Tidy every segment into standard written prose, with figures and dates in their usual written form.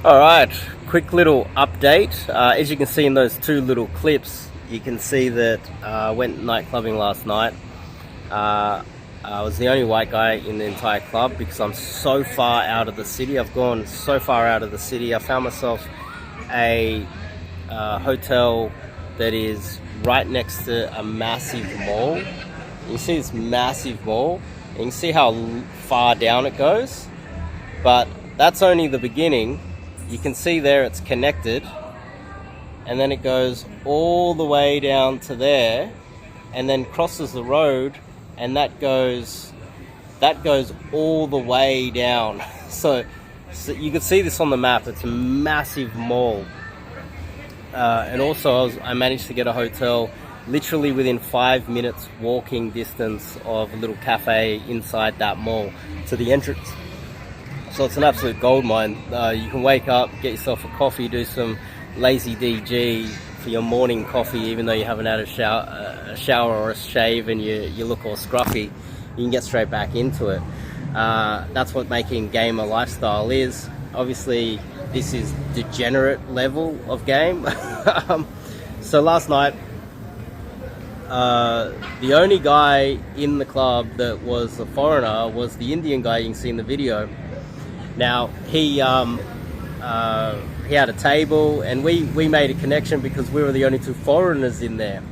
Alright, quick little update. As you can see in those two little clips, you can see that I went night clubbing last night. I was the only white guy in the entire club because I'm so far out of the city. I've gone so far out of the city. I found myself a hotel that is right next to a massive mall. You can see this massive mall. You can see how far down it goes, but that's only the beginning. You can see there it's connected, and then it goes all the way down to there, and then crosses the road, and that goes all the way down. So you can see this on the map. It's a massive mall, and also I managed to get a hotel literally within 5 minutes walking distance of a little cafe inside that mall to the entrance. So it's an absolute goldmine. You can wake up, get yourself a coffee, do some lazy DG for your morning coffee, even though you haven't had a shower or a shave and you look all scruffy. You can get straight back into it. That's what making game a lifestyle is. Obviously, this is degenerate level of game. So last night, the only guy in the club that was a foreigner was the Indian guy you can see in the video. Now he had a table, and we made a connection because we were the only two foreigners in there.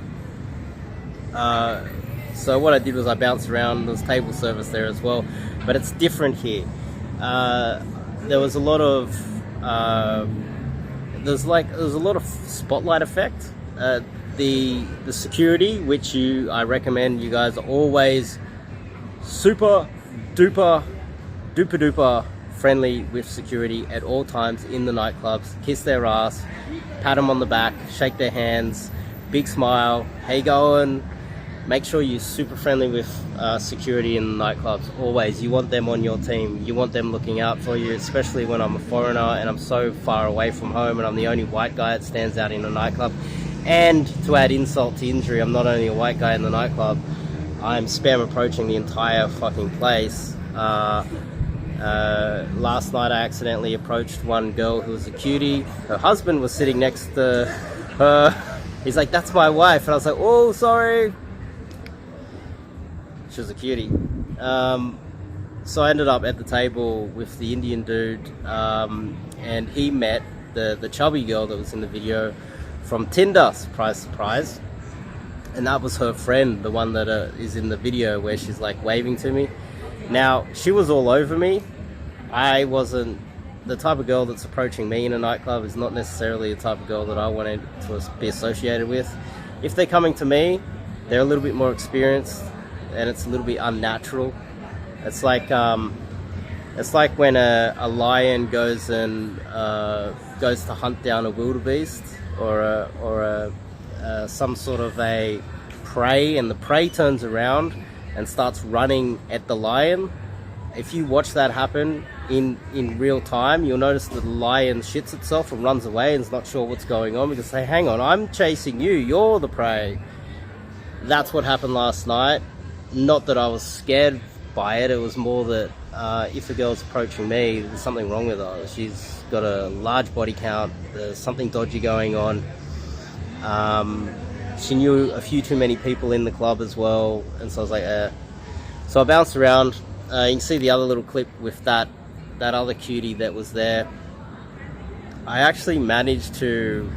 So what I did was I bounced around. There was table service there as well, but it's different here. There was a lot of there's a lot of spotlight effect. The security, which I recommend you guys always super duper friendly with security at all times in the nightclubs. Kiss their ass, pat them on the back, shake their hands, big smile, hey going. Make sure you're super friendly with security in the nightclubs. Always, you want them on your team. You want them looking out for you, especially when I'm a foreigner and I'm so far away from home and I'm the only white guy that stands out in a nightclub. And to add insult to injury, I'm not only a white guy in the nightclub, I'm spam approaching the entire fucking place. Last night I accidentally approached one girl who was a cutie. Her husband was sitting next to her. He's like, "That's my wife." And I was like, "Oh, sorry." She was a cutie. So I ended up at the table with the Indian dude, and he met the chubby girl that was in the video from Tinder, surprise, surprise. And that was her friend, the one that is in the video where she's like waving to me. Now, she was all over me. I wasn't the type of girl that's approaching me in a nightclub is not necessarily the type of girl that I wanted to be associated with. If they're coming to me, they're a little bit more experienced and it's a little bit unnatural. It's like when a lion goes to hunt down a wildebeest or some sort of a prey, and the prey turns around and starts running at the lion. If you watch that happen in real time, you'll notice that the lion shits itself and runs away and is not sure what's going on because, hey, hang on, I'm chasing you, you're the prey. That's what happened last night. Not that I was scared by it, it was more that if a girl's approaching me, there's something wrong with her. She's got a large body count, there's something dodgy going on. She knew a few too many people in the club as well, and so I was like, So I bounced around. You can see the other little clip with that other cutie that was there. I actually managed to,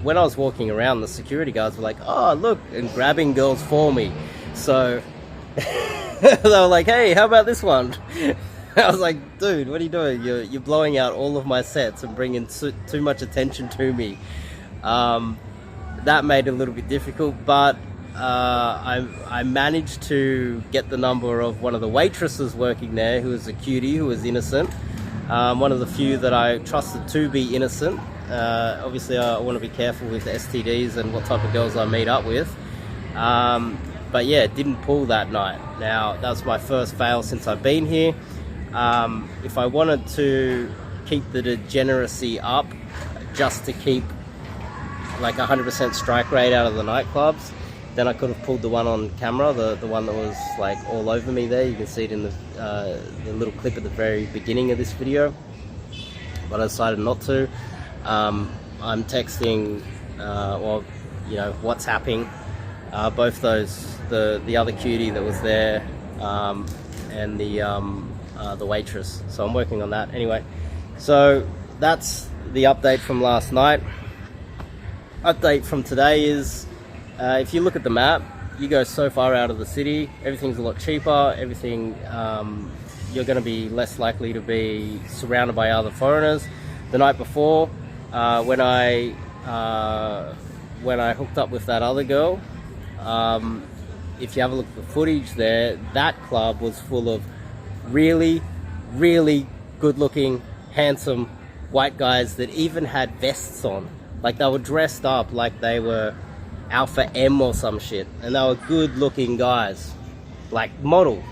when I was walking around, the security guards were like, "Oh, look," and grabbing girls for me. So they were like, "Hey, how about this one?" I was like, "Dude, what are you doing? You're blowing out all of my sets and bringing too much attention to me." That made it a little bit difficult, but I managed to get the number of one of the waitresses working there, who was a cutie, who was innocent. One of the few that I trusted to be innocent. Obviously, I want to be careful with STDs and what type of girls I meet up with. But yeah, it didn't pull that night. Now, that was my first fail since I've been here. If I wanted to keep the degeneracy up, just to keep like 100% strike rate out of the nightclubs, then I could have pulled the one on camera, the one that was like all over me there. You can see it in the little clip at the very beginning of this video. but I decided not to. I'm texting, WhatsApping both those, the other cutie that was there, and the waitress. So I'm working on that anyway. So that's the update from last night. Update from today is, if you look at the map, you go so far out of the city, everything's a lot cheaper, everything, you're going to be less likely to be surrounded by other foreigners. The night before, when I hooked up with that other girl, if you have a look at the footage there, that club was full of really, really good-looking, handsome white guys that even had vests on. Like, they were dressed up like they were Alpha M or some shit, and they were good-looking guys, like model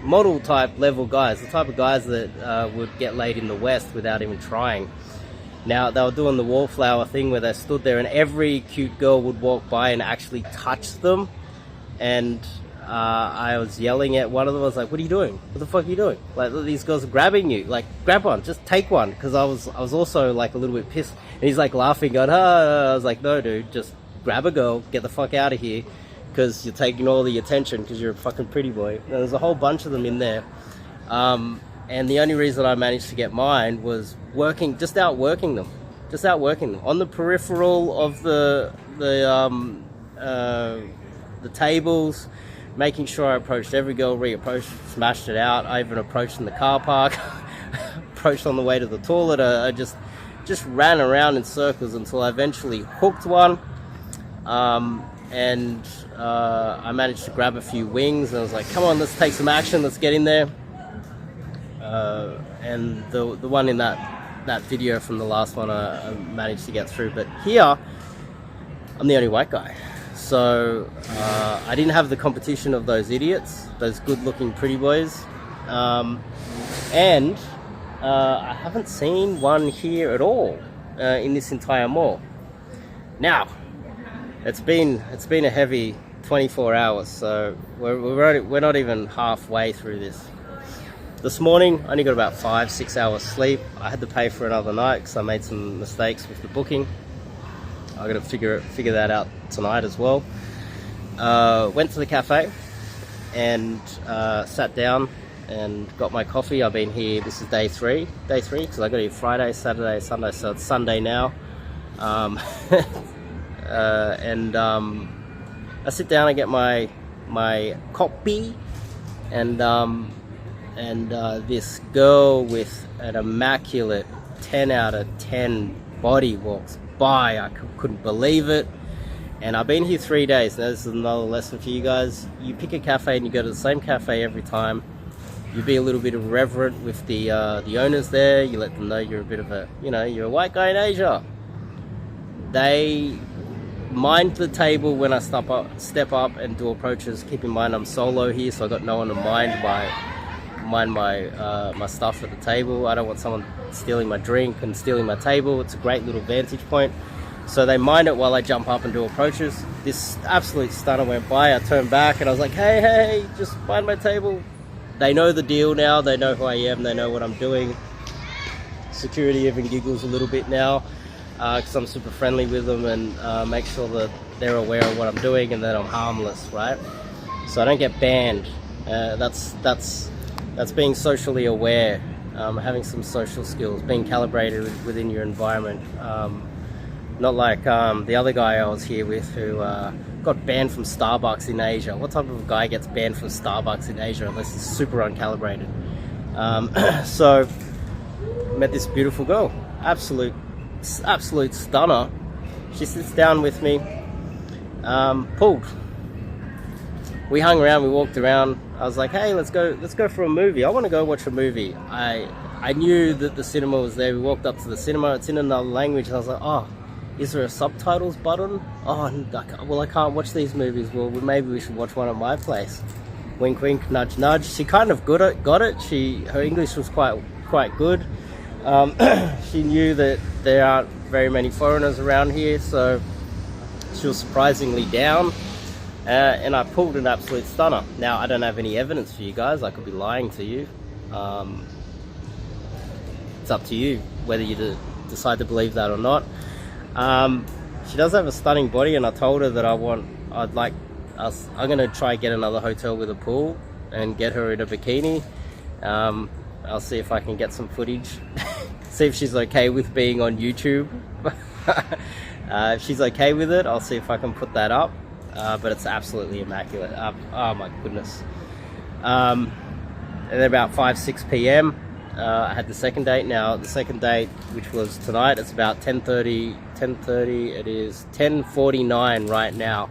type level guys, the type of guys that would get laid in the West without even trying. Now, they were doing the wallflower thing where they stood there and every cute girl would walk by and actually touch them, and I was yelling at one of them. I was like, what are you doing? What the fuck are you doing? Like, these girls are grabbing you. Like, grab one, just take one. Because I was also like a little bit pissed. And he's like laughing, going, I was like, no dude, just grab a girl, get the fuck out of here, because you're taking all the attention because you're a fucking pretty boy. Now, there's a whole bunch of them in there. And the only reason I managed to get mine was outworking them on the peripheral of the tables, making sure I approached every girl, re-approached, smashed it out. I even approached in the car park, approached on the way to the toilet. I just ran around in circles until I eventually hooked one. And I managed to grab a few wings, and I was like, come on, let's take some action, let's get in there. And the one in that video from the last one, I managed to get through. But here, I'm the only white guy. So I didn't have the competition of those idiots, those good-looking pretty boys. And I haven't seen one here at all in this entire mall. Now, it's been a heavy 24 hours, so we're not even halfway through this. This morning, I only got about 5-6 hours sleep. I had to pay for another night because I made some mistakes with the booking. I got to figure that out tonight as well. Went to the cafe and sat down and got my coffee. I've been here. This is day three because I got here Friday, Saturday, Sunday, so it's Sunday now. I sit down and get my coffee, and this girl with an immaculate 10 out of 10 body walks by. I couldn't believe it. And I've been here 3 days. Now, this is another lesson for you guys. You pick a cafe and you go to the same cafe every time. You be a little bit irreverent with the owners there. You let them know you're a bit of a, you're a white guy in Asia. They mind the table when I step up and do approaches. Keep in mind I'm solo here, so I got no one to mind my stuff at the table. I don't want someone stealing my drink and stealing my table. It's a great little vantage point. So they mind it while I jump up and do approaches. This absolute stunner went by. I turned back and I was like, hey, just mind my table. They know the deal now. They know who I am. They know what I'm doing. Security even giggles a little bit now because I'm super friendly with them and make sure that they're aware of what I'm doing and that I'm harmless, right? So I don't get banned. That's being socially aware, having some social skills, being calibrated within your environment. Not like the other guy I was here with who got banned from Starbucks in Asia. What type of guy gets banned from Starbucks in Asia unless he's super uncalibrated? So, met this beautiful girl. Absolute stunner. She sits down with me. Pulled. We hung around, we walked around. I was like, hey, let's go for a movie. I want to go watch a movie. I knew that the cinema was there. We walked up to the cinema. It's in another language. And I was like, oh, is there a subtitles button? Oh, well, I can't watch these movies. Well, maybe we should watch one at my place. Wink, wink, nudge, nudge. She kind of got it. Her English was quite good. She knew that there aren't very many foreigners around here, so she was surprisingly down. And I pulled an absolute stunner. Now, I don't have any evidence for you guys. I could be lying to you. It's up to you whether you decide to believe that or not. She does have a stunning body, and I told her that I'm gonna try get another hotel with a pool and get her in a bikini. I'll see if I can get some footage, see if she's okay with being on YouTube. If she's okay with it, I'll see if I can put that up. But it's absolutely immaculate. Oh my goodness. And then about 5-6 p.m. I had the second date. Now the second date, which was tonight, it's about 10:30. It is 10:49 right now.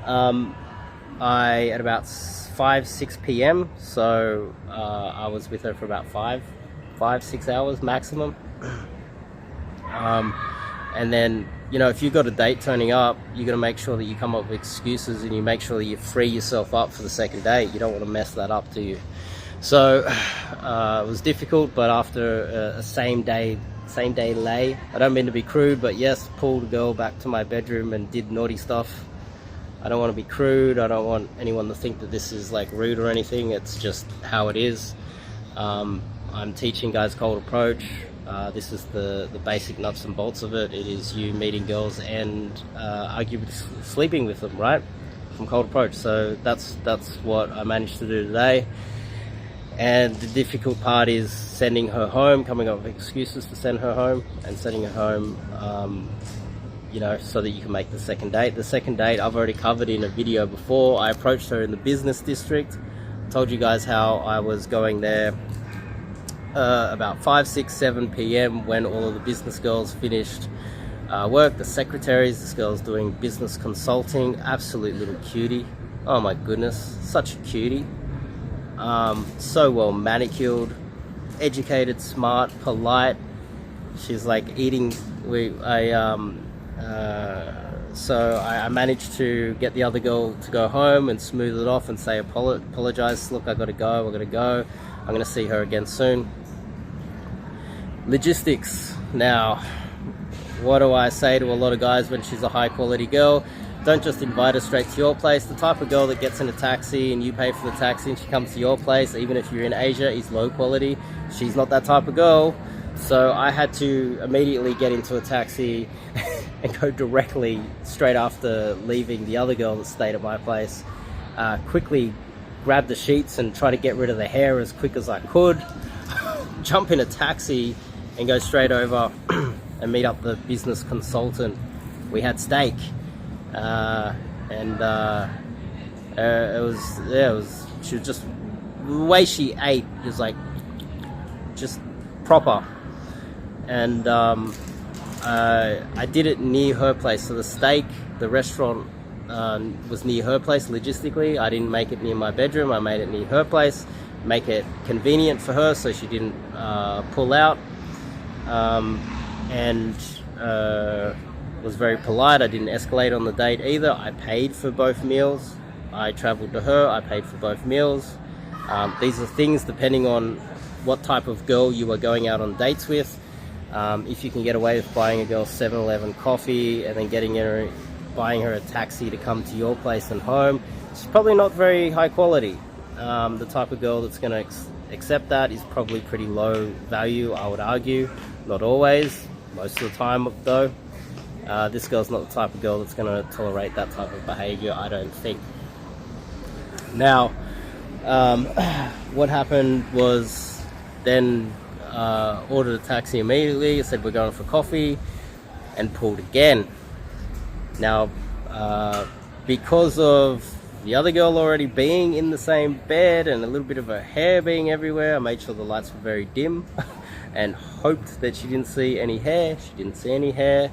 At about 5-6 p.m. So I was with her for about 5-6 hours maximum. And then, you know, if you've got a date turning up, you got to make sure that you come up with excuses and you make sure that you free yourself up for the second date. You don't want to mess that up, do you? So it was difficult, but after a same day lay, I don't mean to be crude, but yes, pulled a girl back to my bedroom and did naughty stuff. I don't want to be crude. I don't want anyone to think that this is like rude or anything. It's just how it is. I'm teaching guys cold approach. This is the basic nuts and bolts of it. It is you meeting girls and arguably sleeping with them, right? From cold approach. So that's what I managed to do today. And the difficult part is sending her home, coming up with excuses to send her home, and sending her home, you know, so that you can make the second date. The second date I've already covered in a video before. I approached her in the business district. Told you guys how I was going there about 5-6-7 p.m. when all of the business girls finished work. The secretaries, this girl's doing business consulting. Absolute little cutie. Oh my goodness, such a cutie. So well manicured, educated, smart, polite. She's like eating. So I managed to get the other girl to go home and smooth it off and say apologize. Look, I gotta go. I'm gonna see her again soon. Logistics. Now, what do I say to a lot of guys when she's a high quality girl? Don't just invite her straight to your place. The type of girl that gets in a taxi and you pay for the taxi and she comes to your place, even if you're in Asia, is low quality. She's not that type of girl. So I had to immediately get into a taxi and go directly straight after leaving the other girl that stayed at my place. Quickly grab the sheets and try to get rid of the hair as quick as I could. Jump in a taxi and go straight over and meet up the business consultant. We had steak. It was she was just, the way she ate was like just proper. And I did it near her place. So the steak, the restaurant was near her place logistically. I didn't make it near my bedroom. I made it near her place, make it convenient for her so she didn't pull out. Was very polite. I didn't escalate on the date either. I paid for both meals. I traveled to her. I paid for both meals. These are things depending on what type of girl you are going out on dates with. If you can get away with buying a girl 7-Eleven coffee and then buying her a taxi to come to your place and home, it's probably not very high quality. The type of girl that's going to accept that is probably pretty low value, I would argue. Not always, most of the time though. This girl's not the type of girl that's going to tolerate that type of behavior, I don't think. Now, what happened was then ordered a taxi immediately. I said we're going for coffee and pulled again. Now, because of the other girl already being in the same bed and a little bit of her hair being everywhere, I made sure the lights were very dim and hoped that she didn't see any hair. She didn't see any hair.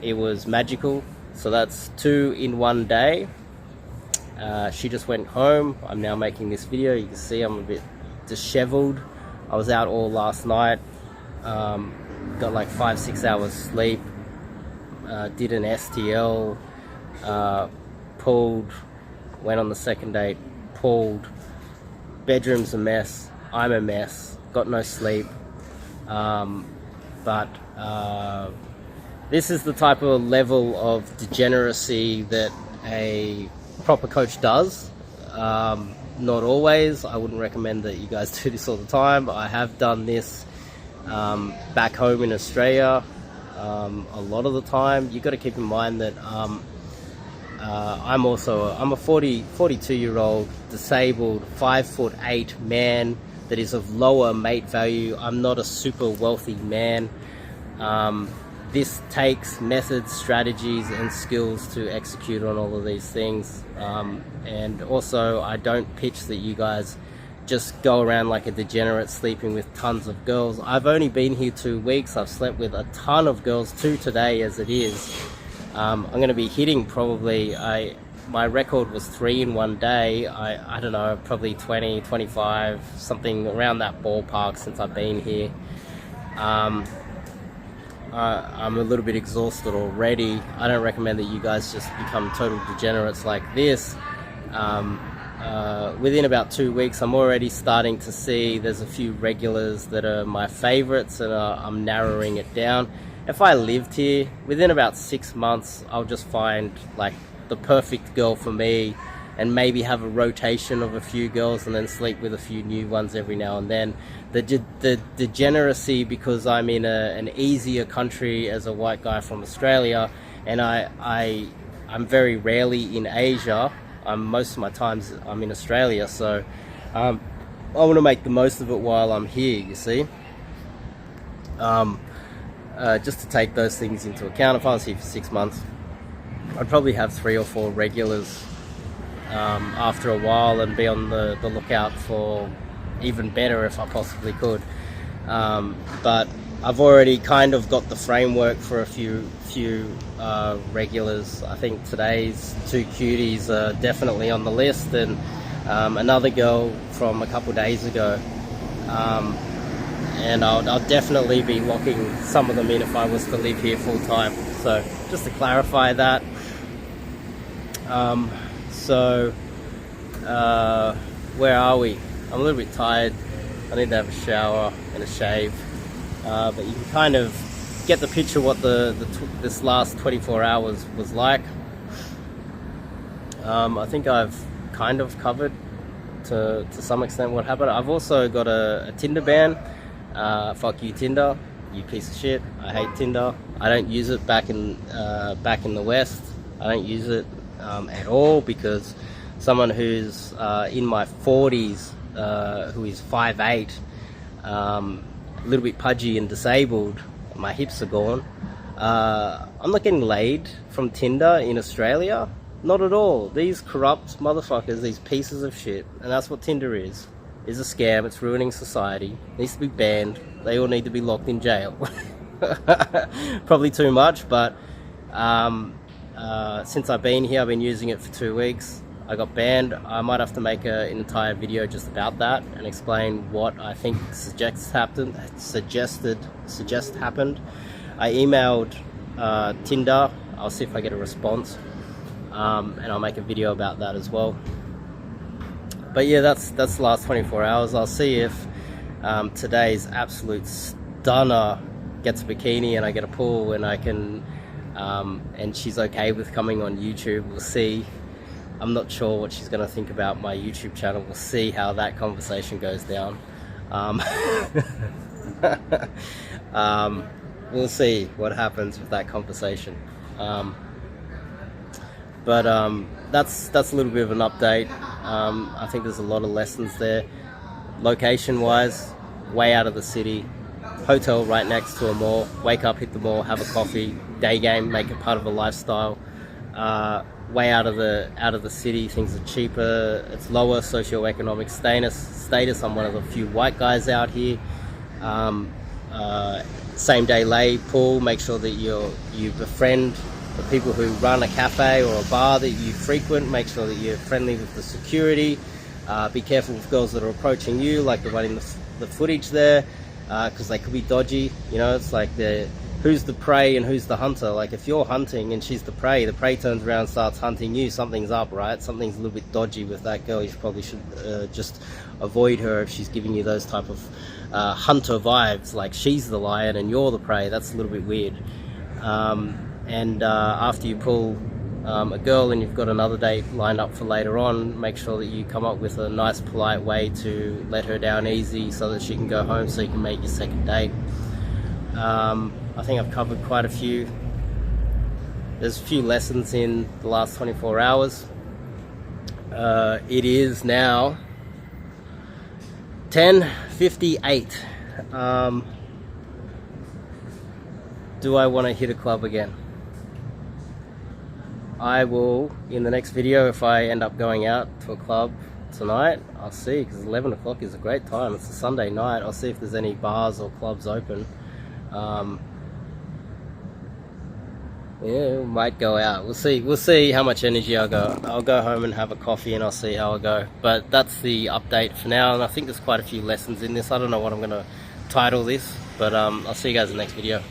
It was magical. So that's 2 in 1 day. She just went home. I'm now making this video. You can see I'm a bit disheveled. I was out all last night. Got like 5-6 hours sleep. Did an STL. Pulled. Went on the second date. Pulled. Bedroom's a mess. I'm a mess. Got no sleep. This is the type of level of degeneracy that a proper coach does. Not always. I wouldn't recommend that you guys do this all the time. I have done this back home in Australia, a lot of the time. You got to keep in mind that I'm a 42-year-old disabled 5'8" man that is of lower mate value. I'm not a super wealthy man. This takes methods, strategies, and skills to execute on all of these things. And also, I don't pitch that you guys just go around like a degenerate sleeping with tons of girls. I've only been here 2 weeks. I've slept with a ton of girls, 2 today as it is. I'm going to be hitting probably, my record was 3 in one day. I don't know, probably 20, 25, something around that ballpark since I've been here. I'm a little bit exhausted already. I don't recommend that you guys just become total degenerates like this. Within about 2 weeks, I'm already starting to see there's a few regulars that are my favorites, and I'm narrowing it down. If I lived here, within about 6 months, I'll just find like the perfect girl for me, and maybe have a rotation of a few girls and then sleep with a few new ones every now and then. The degeneracy, because I'm in an easier country as a white guy from Australia, and I'm very rarely in Asia. Most of my times I'm in Australia, so I want to make the most of it while I'm here, you see. Just to take those things into account, if I was here for 6 months, I'd probably have 3 or 4 regulars after a while, and be on the lookout for even better if I possibly could. But I've already kind of got the framework for a few regulars. I think today's 2 cuties are definitely on the list, and another girl from a couple days ago. And I'll definitely be locking some of them in if I was to live here full time. So just to clarify that. Where are we? I'm a little bit tired. I need to have a shower and a shave. But you can kind of get the picture what this last 24 hours was like. I think I've kind of covered to some extent what happened. I've also got a Tinder ban. Fuck you, Tinder, you piece of shit. I hate Tinder. I don't use it back in the West. I don't use it at all, because someone who's in my 40s, who is 5'8", a little bit pudgy and disabled, my hips are gone. I'm not getting laid from Tinder in Australia. Not at all. These corrupt motherfuckers, these pieces of shit, and that's what Tinder is a scam. It's ruining society. It needs to be banned. They all need to be locked in jail. Probably too much, but since I've been here, I've been using it for 2 weeks. I got banned. I might have to make an entire video just about that and explain what I think suggests happened. I emailed Tinder. I'll see if I get a response, and I'll make a video about that as well. But yeah, that's the last 24 hours. I'll see if today's absolute stunner gets a bikini and I get a pull, and I can and she's okay with coming on YouTube. We'll see. I'm not sure what she's going to think about my YouTube channel. We'll see how that conversation goes down. We'll see what happens with that conversation. But that's a little bit of an update. I think there's a lot of lessons there. Location wise, way out of the city, hotel right next to a mall. Wake up, hit the mall, have a coffee, day game, make it part of a lifestyle. Way out of the city, things are cheaper. It's lower socioeconomic status. I'm one of the few white guys out here. Same day lay, pool. Make sure that you befriend the people who run a cafe or a bar that you frequent. Make sure that you're friendly with the security. Be careful with girls that are approaching you, like the one in the footage there, because they could be dodgy. You know, it's like who's the prey and who's the hunter. Like if you're hunting and she's the prey turns around and starts hunting you, something's up, right? Something's a little bit dodgy with that girl. You probably should just avoid her if she's giving you those type of hunter vibes, like she's the lion and you're the prey. That's a little bit weird. And after you pull a girl and you've got another date lined up for later on, make sure that you come up with a nice polite way to let her down easy so that she can go home, so you can make your second date. I think I've covered quite a few. There's a few lessons in the last 24 hours. It is now 10:58. Do I want to hit a club again? I will, in the next video, if I end up going out to a club tonight, I'll see, because 11 o'clock is a great time. It's a Sunday night. I'll see if there's any bars or clubs open. Yeah, we might go out. We'll see how much energy I'll go home and have a coffee, and I'll see how I go. But that's the update for now, and I think there's quite a few lessons in this. I don't know what I'm going to title this, but I'll see you guys in the next video.